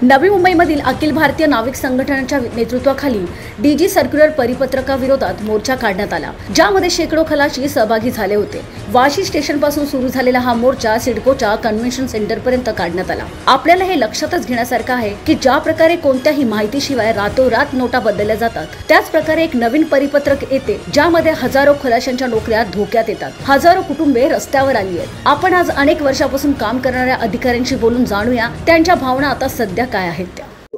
नवी मुंबईमधील अखिल भारतीय नाविक संघटनेच्या नेतृत्वाखाली डीजी सर्क्युलर परिपत्रकाविरोधात मोर्चा काढण्यात आला, ज्यामध्ये शेकडो खलाशी सहभागी झाले होते। वाशी स्टेशनपासून सुरू झालेला हा मोर्चा सिडकोच्या कन्व्हेन्शन सेंटरपर्यंत काढण्यात आला। आपल्याला हे लक्षातच घेण्यासारखं आहे की ज्या प्रकारे कोणत्याही माहितीशिवाय रातोरात नोटा बदलल्या जातात, त्याच प्रकारे एक नवीन परिपत्रक येते, ज्यामध्ये हजारो खलाशांच्या नोकऱ्या धोक्यात येतात। हजारो कुटुंबे रस्त्यावर आली आहेत। आपण आज अनेक वर्षापासून काम करणाऱ्या अधिकाऱ्यांशी बोलून जाणूया त्यांच्या भावना आता सध्या क्या है।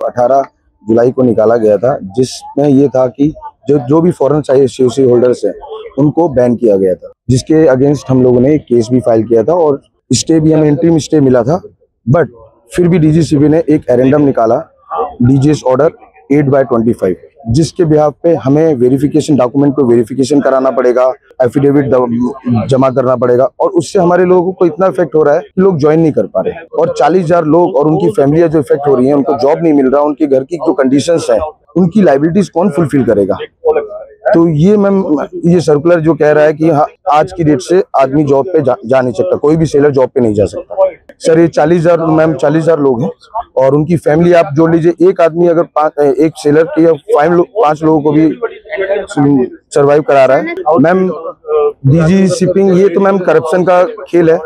18 जुलाई को निकाला गया था, जिसमें ये था कि जो भी फॉरेन सीओसी होल्डर्स हैं उनको बैन किया गया था, जिसके अगेंस्ट हम लोगों ने एक केस भी फाइल किया था और स्टे भी, हमें इंटरिम स्टे मिला था। बट फिर भी डीजीसीबी ने एक एरेंडम निकाला, डीजीएस ऑर्डर 8/25, जिसके बिहाफ पे हमें वेरिफिकेशन, डॉक्यूमेंट को वेरिफिकेशन कराना पड़ेगा, एफिडेविट जमा करना पड़ेगा, और उससे हमारे लोगों को इतना इफेक्ट हो रहा है कि लोग ज्वाइन नहीं कर पा रहे। और 40,000 लोग और उनकी फैमिलियां जो इफेक्ट हो रही हैं, उनको जॉब नहीं मिल रहा, उनके घर की जो कंडीशंस है, उनकी लाइबिलिटीज कौन फुलफिल करेगा। तो ये मैम, ये सर्कुलर जो कह रहा है कि हाँ, आज की डेट से आदमी जॉब पे जा नहीं सकता, कोई भी सेलर जॉब पे नहीं जा सकता। सर ये 40,000 लोग हैं और उनकी फैमिली आप जोड़ लीजिए। एक आदमी अगर एक सेलर के या 5 लोगों को भी सरवाइव करा रहा है। मैम डीजी शिपिंग, ये तो मैम करप्शन का खेल है,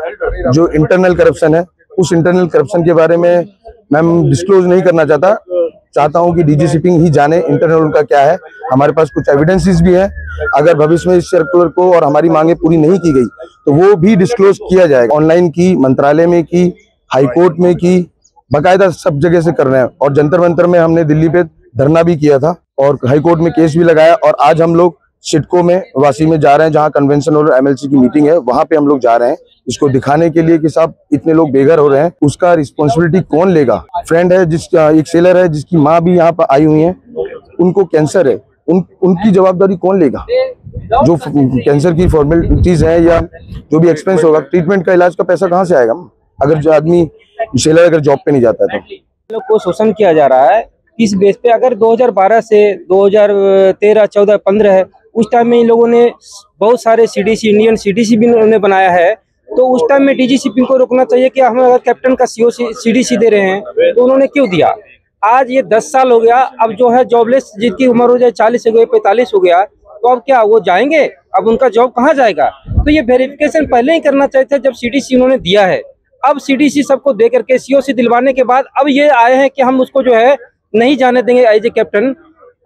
जो इंटरनल करप्शन है, उस इंटरनल करप्शन के बारे में मैम डिस्क्लोज नहीं करना चाहता हूँ कि डीजी शिपिंग ही जाने इंटरनल उनका क्या है। हमारे पास कुछ एविडेंसेस भी है, अगर भविष्य में इस सर्कुलर को और हमारी मांगे पूरी नहीं की गई तो वो भी डिस्क्लोज किया जाएगा। ऑनलाइन की, मंत्रालय में की, हाईकोर्ट में की, बाकायदा सब जगह से कर रहे हैं। और जंतर मंतर में हमने दिल्ली पे धरना भी किया था और हाईकोर्ट में केस भी लगाया, और आज हम लोग सिडको में, वासी में जा रहे हैं, जहां कन्वेंशन और एमएलसी की मीटिंग है, वहां पे हम लोग जा रहे हैं इसको दिखाने के लिए कि साहब इतने लोग बेघर हो रहे हैं, उसका रिस्पॉन्सिबिलिटी कौन लेगा। फ्रेंड है, जिसका एक सेलर है जिसकी माँ भी यहाँ पर आई हुई है, उनको कैंसर है, उनकी जवाबदारी कौन लेगा। जो कैंसर की फॉर्मेलिटीज है या जो भी एक्सपेंस होगा, ट्रीटमेंट का, इलाज का पैसा कहाँ से आएगा अगर जो आदमी सेलर अगर जॉब पे नहीं जाता है। तो लोग को शोषण किया जा रहा है किस बेस पे। अगर 2012 से 2013, 14, 15 है, उस टाइम में इन लोगों ने बहुत सारे सीडीसी, इंडियन सीडीसी भी उन्होंने बनाया है, तो उस टाइम में डीजी शिपिंग को रोकना चाहिए कि हम अगर कैप्टन का सीडीसी दे रहे हैं तो उन्होंने क्यों दिया। आज ये 10 साल हो गया, अब जो है जॉबलेस जिनकी उम्र हो जाए 40 हो गई, 45 हो गया, तो अब क्या वो जाएंगे, अब उनका जॉब कहाँ जाएगा। तो ये वेरिफिकेशन पहले ही करना चाहिए था जब सीडीसी उन्होंने दिया है। अब सीडीसी सबको दे करके सीओसी दिलवाने के बाद अब ये आए हैं कि हम उसको जो है नहीं जाने देंगे एज ए कैप्टन,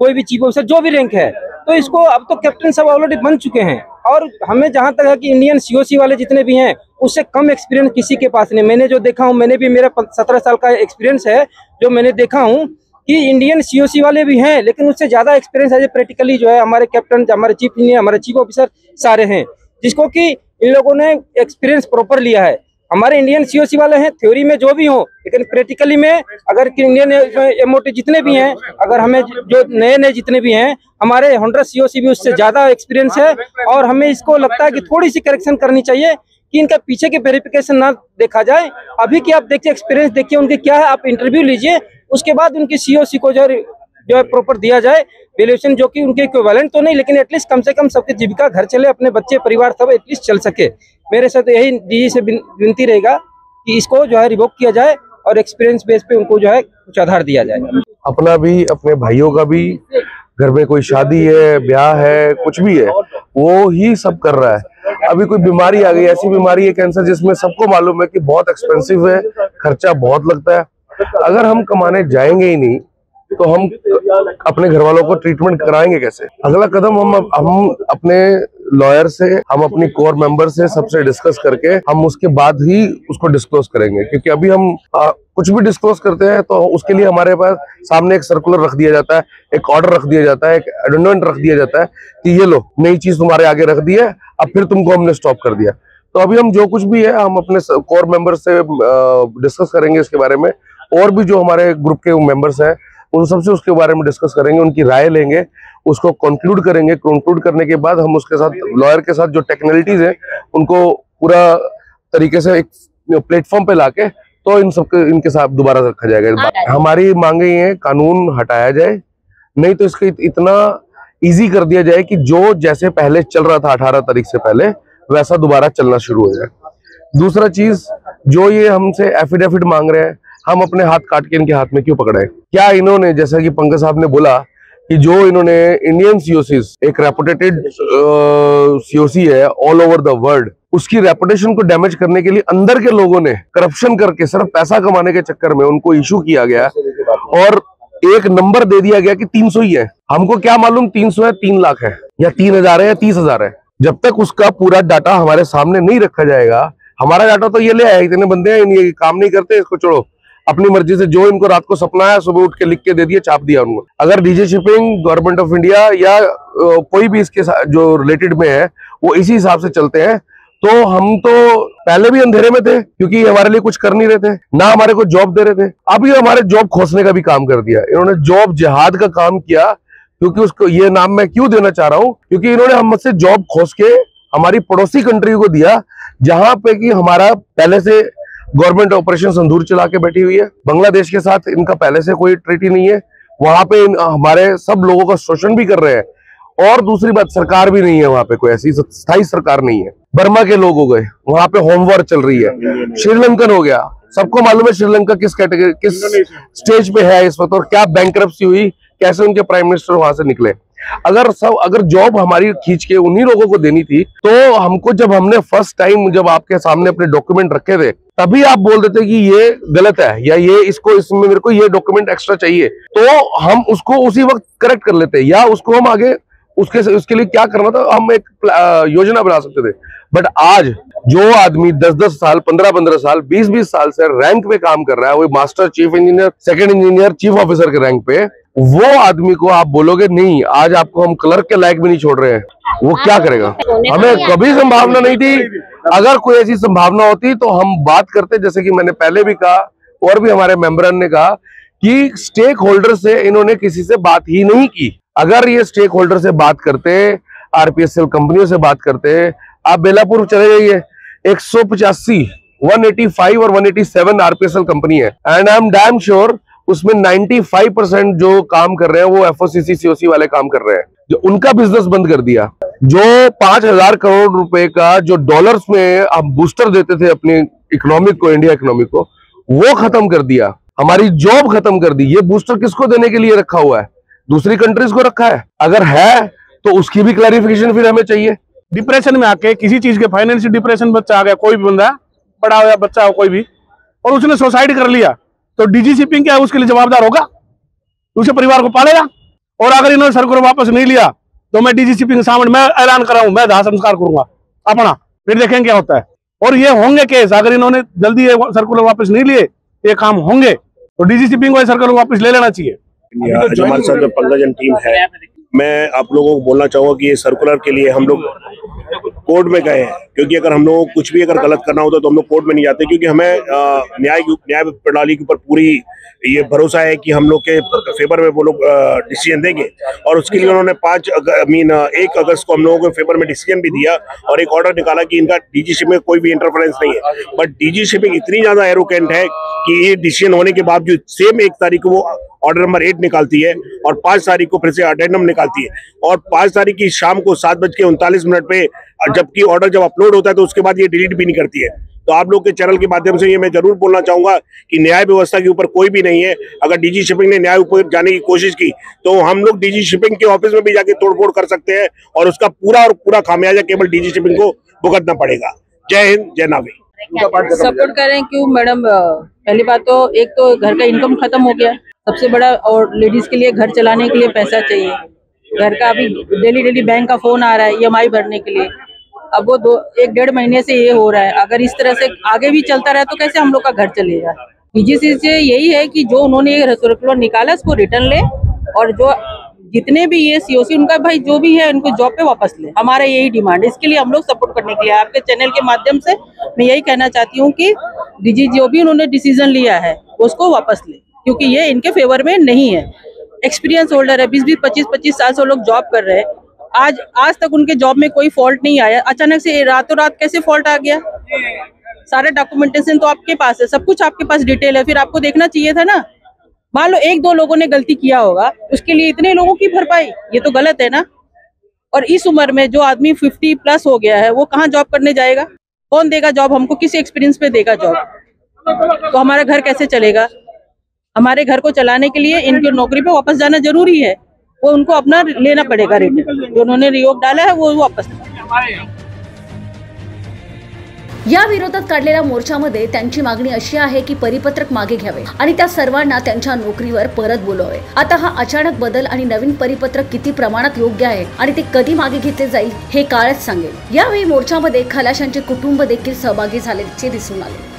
कोई भी चीफ ऑफिसर जो भी रैंक है। तो इसको अब तो कैप्टन सब ऑलरेडी बन चुके हैं, और हमें जहां तक है कि इंडियन सीओसी वाले जितने भी हैं उससे कम एक्सपीरियंस किसी के पास नहीं। मैंने जो देखा हूं, मैंने भी, मेरा 17 साल का एक्सपीरियंस है, जो मैंने देखा हूं कि इंडियन सीओसी वाले भी हैं, लेकिन उससे ज्यादा एक्सपीरियंस है प्रैक्टिकली जो है हमारे कैप्टन, हमारे चीफ इंजीनियर, हमारे चीफ ऑफिसर सारे हैं, जिसको कि इन लोगों ने एक्सपीरियंस प्रॉपर लिया है। हमारे इंडियन सीओसी वाले हैं थ्योरी में जो भी हो, लेकिन प्रैक्टिकली में अगर इंडियन एमओटी जितने भी हैं, अगर हमें जो नए जितने भी हैं, हमारे 100 सीओसी भी उससे ज्यादा एक्सपीरियंस है। और हमें इसको लगता है कि थोड़ी सी करेक्शन करनी चाहिए कि इनका पीछे के वेरिफिकेशन ना देखा जाए। अभी की आप देखिए, एक्सपीरियंस देखिए उनके क्या है, आप इंटरव्यू लीजिए, उसके बाद उनकी सीओसी को जो है प्रॉपर दिया जाए वैल्यूएशन, जो कि उनके इक्विवेलेंट तो नहीं, लेकिन एटलीस्ट कम से कम सबकी जीविका, घर चले, अपने बच्चे परिवार सब एटलीस्ट चल सके। मेरे साथ यही डीजी से विनती रहेगा कि इसको जो है रिवोक किया जाए और एक्सपीरियंस बेस पे उनको जो है कुछ आधार दिया जाए। अपना भी, अपने भाइयों का भी, घर में कोई शादी है, ब्याह है, कुछ भी है, वो ही सब कर रहा है। अभी कोई बीमारी आ गई, ऐसी बीमारी है कैंसर, जिसमें सबको मालूम है कि बहुत एक्सपेंसिव है, खर्चा बहुत लगता है। अगर हम कमाने जाएंगे ही नहीं तो हम अपने घर वालों को ट्रीटमेंट कराएंगे कैसे। अगला कदम हम अपने लॉयर से, हम अपनी कोर मेंबर से, सबसे डिस्कस करके हम उसके बाद ही उसको डिस्क्लोज करेंगे। क्योंकि अभी हम कुछ भी डिस्क्लोज करते हैं तो उसके लिए हमारे पास सामने एक सर्कुलर रख दिया जाता है, एक ऑर्डर रख दिया जाता है, एक एडोमेंट रख दिया जाता है कि ये लो नई चीज तुम्हारे आगे रख दी है, अब फिर तुमको हमने स्टॉप कर दिया। तो अभी हम जो कुछ भी है हम अपने कोर मेंबर से डिस्कस करेंगे इसके बारे में, और भी जो हमारे ग्रुप के मेंबर्स हैं उन सबसे उसके बारे में डिस्कस करेंगे, उनकी राय लेंगे, उसको कंक्लूड करेंगे। कंक्लूड करने के बाद हम उसके साथ, लॉयर के साथ जो टेक्निकलिटीज है उनको पूरा तरीके से एक प्लेटफॉर्म पे लाके तो इनके साथ दोबारा रखा जाएगा। हमारी मांगे ये है, कानून हटाया जाए, नहीं तो इसको इतना इजी कर दिया जाए कि जो जैसे पहले चल रहा था 18 तारीख से पहले, वैसा दोबारा चलना शुरू हो जाए। दूसरा चीज, जो ये हमसे एफिडेविट मांग रहे हैं, हम अपने हाथ काट के इनके हाथ में क्यों पकड़ाए? क्या इन्होंने, जैसा कि पंकज साहब ने बोला कि जो इन्होंने इंडियन सीओसीज, एक रेपुटेटेड सीओसी है ऑल ओवर द वर्ल्ड, उसकी रेपुटेशन को डैमेज करने के लिए अंदर के लोगों ने करप्शन करके सिर्फ पैसा कमाने के चक्कर में उनको इशू किया गया और एक नंबर दे दिया गया कि 300 ही है। हमको क्या मालूम 300 है, 3 लाख है, या 3000 है, या 30,000 है। जब तक उसका पूरा डाटा हमारे सामने नहीं रखा जाएगा, हमारा डाटा तो ये ले आए, इतने बंदे हैं, ये काम नहीं करते, इसको छोड़ो, अपनी मर्जी से जो इनको रात को सपना है सुबह उठ के लिख के दे दिया, छाप दिया उनको। अगर DG shipping, government of India या कोई भी इसके जो रिलेटेड में है वो इसी हिसाब से चलते हैं, तो हम तो पहले भी अंधेरे में थे क्योंकि हमारे लिए कुछ कर नहीं रहे थे, ना हमारे को जॉब दे रहे थे। अब ये हमारे जॉब खोसने का भी काम कर दिया। इन्होंने जॉब जिहाद का काम किया, क्योंकि उसको ये नाम मैं क्यों देना चाह रहा हूं, क्योंकि इन्होंने हमसे जॉब खोस के हमारी पड़ोसी कंट्री को दिया, जहां पे कि हमारा पहले से गवर्नमेंट ऑपरेशन संदूर चला के बैठी हुई है। बांग्लादेश के साथ इनका पहले से कोई ट्रीटी नहीं है, वहां पे हमारे सब लोगों का शोषण भी कर रहे हैं। और दूसरी बात, सरकार भी नहीं है वहां पे, कोई ऐसी स्थायी सरकार नहीं है। बर्मा के लोग हो गए, वहां पे होम वॉर चल रही है। श्रीलंकन हो गया, सबको मालूम है श्रीलंका किस कैटेगरी, किस स्टेज पे है इस वक्त, और क्या बैंकरप्सी हुई, कैसे उनके प्राइम मिनिस्टर वहां से निकले। अगर जॉब हमारी खींच के उन्हीं लोगों को देनी थी, तो हमको जब हमने फर्स्ट टाइम जब आपके सामने अपने डॉक्यूमेंट रखे थे, तभी आप बोल देते कि ये गलत है या ये इसमें मेरे को ये डॉक्यूमेंट एक्स्ट्रा चाहिए, तो हम उसको उसी वक्त करेक्ट कर लेते, या उसको हम आगे उसके लिए क्या करना था हम एक योजना बना सकते थे। बट आज जो आदमी 10-10 साल, 15-15 साल, 20-20 साल से रैंक पे काम कर रहा है, वो master, chief engineer, second engineer, chief officer के रैंक पे, वो आदमी को आप बोलोगे नहीं आज आपको हम क्लर्क के लायक भी नहीं छोड़ रहे हैं, वो क्या करेगा? हमें कभी संभावना नहीं थी। अगर कोई ऐसी संभावना होती तो हम बात करते, जैसे कि मैंने पहले भी कहा और भी हमारे मेंबरन ने कहा कि स्टेक होल्डर से इन्होंने किसी से बात ही नहीं की। अगर ये स्टेक होल्डर से बात करते, आरपीएसएल कंपनियों से बात करते, आप बेलापुर चले जाइए, 185, 185 और 187 आरपीएसएल कंपनी है, and I am damn sure उसमें 95% जो काम कर रहे हैं वो एफओसीसी सीओसी वाले काम कर रहे हैं, जो उनका बिजनेस बंद कर दिया। जो 5,000 करोड़ रुपए का जो डॉलर्स में हम बूस्टर देते थे अपनी इकोनॉमिक को, इंडिया इकोनॉमिक को, वो खत्म कर दिया, हमारी जॉब खत्म कर दी। ये बूस्टर किसको देने के लिए रखा हुआ है? दूसरी कंट्रीज को रखा है। अगर है तो उसकी भी क्लैरिफिकेशन फिर हमें चाहिए। डिप्रेशन में आके किसी चीज के फाइनेंशियल डिप्रेशन बच्चा आ गया, कोई भी बंदा, बड़ा हो या बच्चा हो कोई भी, और उसने सुसाइड कर लिया, तो डीजी शिपिंग क्या है उसके लिए जवाबदार होगा? दूसरे परिवार को पालेगा? और अगर इन्होंने सर्कुलर वापस नहीं लिया तो मैं डीजी शिपिंग के सामने मैं ऐलान कर रहा हूं, मैं दाह संस्कार करूंगा अपना, फिर देखेंगे क्या होता है। और ये होंगे केस, अगर इन्होंने जल्दी सर्कुलर वापस नहीं लिए, ये काम होंगे, तो डीजी शिपिंग को सर्कुलर वापस ले लेना चाहिए। हमारे साथ जो पंकज टीम है, मैं आप लोगों को बोलना चाहूंगा कि ये सर्कुलर के लिए हम लोग कोर्ट में गए हैं, क्योंकि अगर हम लोगों को कुछ भी अगर गलत करना होता तो हम लोग कोर्ट में नहीं जाते, क्योंकि हमें न्याय प्रणाली के ऊपर पूरी ये भरोसा है कि हम लोग के फेवर में वो लोग डिसीजन देंगे। और उसके लिए उन्होंने 1 अगस्त को हम लोगों के फेवर में डिसीजन भी दिया और एक ऑर्डर निकाला कि इनका डीजी शिपिंग में कोई भी इंटरफेरेंस नहीं है। बट डीजी शिपिंग इतनी ज्यादा एरोगेंट है कि ये डिसीजन होने के बावजूद सेम 1 तारीख को वो ऑर्डर नंबर 8 निकालती है और 5 तारीख को फिर से अडेंडम निकालती है, और 5 तारीख की शाम को 7:39 पे जबकि ऑर्डर जब अपलोड होता है तो उसके बाद ये डिलीट भी नहीं करती है। तो आप लोग के चैनल के माध्यम से ये मैं जरूर बोलना चाहूंगा कि न्याय व्यवस्था के ऊपर कोई भी नहीं है। अगर डीजी शिपिंग ने न्याय ऊपर जाने की कोशिश की तो हम लोग डीजी शिपिंग के ऑफिस में भी जाके तोड़फोड़ कर सकते हैं और उसका पूरा खामियाजा केवल डीजी शिपिंग को भुगतना पड़ेगा। जय हिंद, जय नावी। सपोर्ट करें क्यों मैडम? पहली बात तो एक तो घर का इनकम खत्म हो गया सबसे बड़ा, और लेडीज के लिए घर चलाने के लिए पैसा चाहिए। घर का अभी डेली बैंक का फोन आ रहा है ईएमआई भरने के लिए, अब वो 1-1.5 महीने से ये हो रहा है। अगर इस तरह से आगे भी चलता रहा तो कैसे हम लोग का घर चलेगा? डीजीसी से यही है कि जो उन्होंने ये सर्कुलर निकाला उसको रिटर्न ले, और जो जितने भी ये सीओसी उनका भाई जो भी है उनको जॉब पे वापस ले। हमारा यही डिमांड है, इसके लिए हम लोग सपोर्ट करने के लिए आपके चैनल के माध्यम से मैं यही कहना चाहती हूँ कि डीजी जो भी उन्होंने डिसीजन लिया है उसको वापस ले, क्योंकि ये इनके फेवर में नहीं है। एक्सपीरियंस होल्डर है, 20-20, 25-25 साल से लोग जॉब कर रहे हैं, आज तक उनके जॉब में कोई फॉल्ट नहीं आया। अचानक से रातों रात कैसे फॉल्ट आ गया? सारे डॉक्यूमेंटेशन तो आपके पास है, सब कुछ आपके पास डिटेल है, फिर आपको देखना चाहिए था ना। मान लो 1-2 लोगों ने गलती किया होगा, उसके लिए इतने लोगों की भरपाई, ये तो गलत है ना। और इस उम्र में जो आदमी 50+ हो गया है वो कहाँ जॉब करने जाएगा? कौन देगा जॉब हमको? किस एक्सपीरियंस पे देगा जॉब? तो हमारा घर कैसे चलेगा? हमारे घर को चलाने के लिए इनकी नौकरी पे वापस जाना जरूरी है। वो उनको अपना लेना पड़ेगा, रेट जो उन्होंने रियोग डाला है वो वापस। या विरोधात काढलेल्या मोर्चामध्ये त्यांची मागणी अशी आहे की परिपत्रक मागे घ्यावे आणि त्या सर्वांना त्यांच्या नोकरीवर परत बोलवावे। आता हा अचानक बदल आणि नवीन परिपत्रक किती प्रमाणात योग्य आहे आणि ते कधी मागे घेतले जाईल हे काळच सांगेल। यावेळी मोर्चामध्ये खलाशांचे कुटुंब देखील सहभागी झाल्याचे दिसून आले।